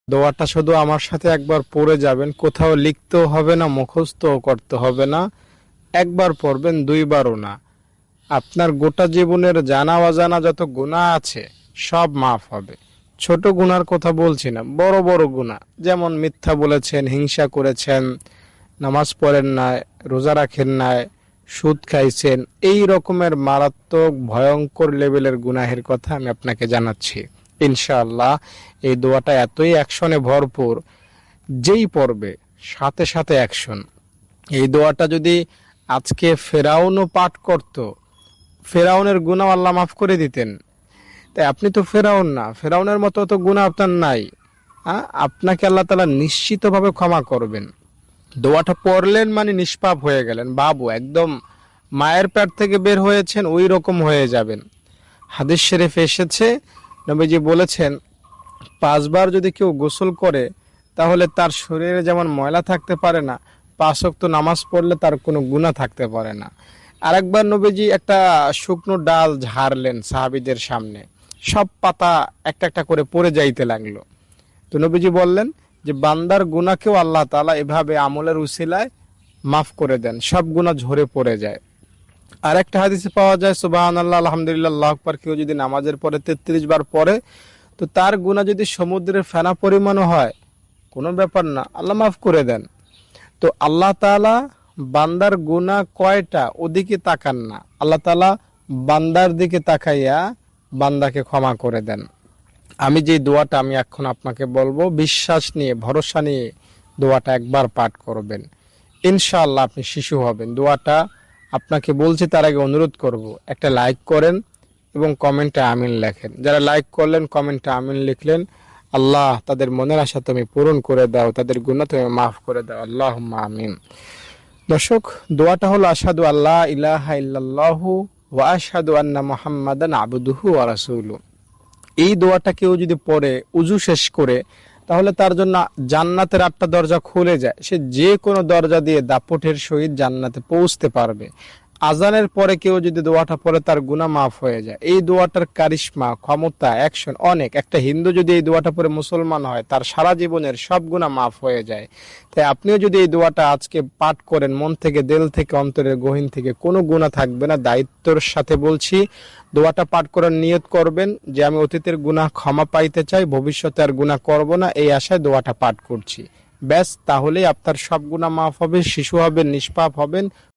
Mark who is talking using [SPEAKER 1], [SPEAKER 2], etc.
[SPEAKER 1] দোয়াটা শুধু আমার সাথে একবার পড়ে যাবেন, কোথাও লিখতেও হবে না, মুখস্থও করতে হবে না। একবার পড়বেন, দুইবারও না। আপনার গোটা জীবনের জানা অজানা যত গুনাহ আছে সব মাফ হবে। ছোট গুনার কথা বলছি না, বড় বড় গুনাহ, যেমন মিথ্যা বলেছেন, হিংসা করেছেন, নামাজ পড়েন না, রোজা রাখেন না, সুদ খাইছেন, এই রকমের মারাত্মক ভয়ঙ্কর লেভেলের গুনাহের কথা আমি আপনাকে জানাচ্ছি। ইনশাআল্লাহ এই দোয়াটা এতই অ্যাকশনে ভরপুর, যেই পড়বে সাথে সাথে অ্যাকশন। এই দোয়াটা যদি আজকে ফেরাউনও পাঠ করত, ফেরাউনের গুনাহ আল্লাহ মাফ করে দিতেন। তাই আপনি তো ফেরাউন না, ফেরাউনের মতো তো গুনাহ আপনার নাই। আপনাকে আল্লাহ তাআলা নিশ্চিতভাবে ক্ষমা করবেন। দোয়াটা পড়লেন মানে নিষ্পাপ হয়ে গেলেন, বাবু একদম মায়ের পেট থেকে বের হয়েছেন ওই রকম হয়ে যাবেন। হাদিস শরীফ এসেছে, নবীজি বলেছেন 5 বার যদি কেউ গোসল করে তাহলে তার শরীরে যেমন ময়লা থাকতে পারে না, 5 ওয়াক্ত নামাজ পড়লে তার কোনো গুনাহ থাকতে পারে না। আরেকবার নবীজি একটা শুকনো ডাল ঝাড়লেন সাহাবীদের সামনে, সব পাতা একটা একটা করে পড়ে যাইতে লাগলো। তো নবীজি বললেন যে বান্দার গুনাহকেও আল্লাহ তাআলা এভাবে আমলের উসিলায় মাফ করে দেন, সব গুনাহ ঝরে পড়ে যায়। আর একটা হাদিসে পাওয়া যায় সুবহানাল্লাহ আলহামদুলিল্লাহ আল্লাহু আকবার কেউ যদি নামাজের পরে 33 বার পড়ে, তো তার গুনাহ যদি সমুদ্রের ফেনা পরিমাণও হয় কোনো ব্যাপার না, আল্লাহ মাফ করে দেন। তো আল্লাহ তাআলা বান্দার গুনাহ কয়টা ওদিকে তাকান না, আল্লাহ তাআলা বান্দার দিকে তাকাইয়া বান্দাকে ক্ষমা করে দেন। আমি যে দোয়াটা আমি এখন আপনাকে বলবো, বিশ্বাস নিয়ে ভরসা নিয়ে দোয়াটা একবার পাঠ করবেন, ইনশাআল্লাহ আপনি শিশু হবেন। দোয়াটা আপনাকে বলছি তার আগে অনুরোধ করব, একটা লাইক করেন এবং কমেন্টে আমিন লেখেন। যারা লাইক করলেন, কমেন্টে আমিন লিখলেন, আল্লাহ তাদের মনের আশা তুমি পূরণ করে দাও, তাদের গুনাহ তুমি মাফ করে দাও, আল্লাহুম্মা আমিন। দর্শক, দোয়াটা হলো আশহাদু আল্লা ইলাহা ইল্লাল্লাহু ওয়া আশহাদু আন্না মুহাম্মাদান আবদুহু ওয়া রাসূলুহু। এই দোয়াটা কেউ যদি পড়ে উজু শেষ করে, তাহলে তার জন্য জান্নাতের 8টা দরজা খুলে যায়, সে যে কোনো দরজা দিয়ে দাপটের সহিত জান্নাতে পৌঁছতে পারবে। আজানের পরে কেউ যদি দোয়াটা পড়ে তার গুনাহ মাফ হয়ে যায়। এই দোয়াটার কারিশমা, ক্ষমতা, অ্যাকশন অনেক। একটা হিন্দু যদি এই দোয়াটা পড়ে মুসলমান হয়, তার সারা জীবনের সব গুনাহ মাফ হয়ে যায়। তাই আপনিও যদি এই দোয়াটা আজকে পাঠ করেন, মন থেকে, দিল থেকে, অন্তরের গহীন থেকে, কোনো গুনাহ থাকবে না। দায়িত্বের সাথে বলছি, দোয়াটা পাঠ করার নিয়ত করবেন যে আমি অতীতের গুনাহ ক্ষমা পাইতে চাই, ভবিষ্যতে আর গুনাহ করব না, এই আশায় দোয়াটা পাঠ করছি। ব্যাস, তাহলেই আপনার সব গুনাহ মাফ হবে, শিশু হবেন, নিষ্পাপ হবেন।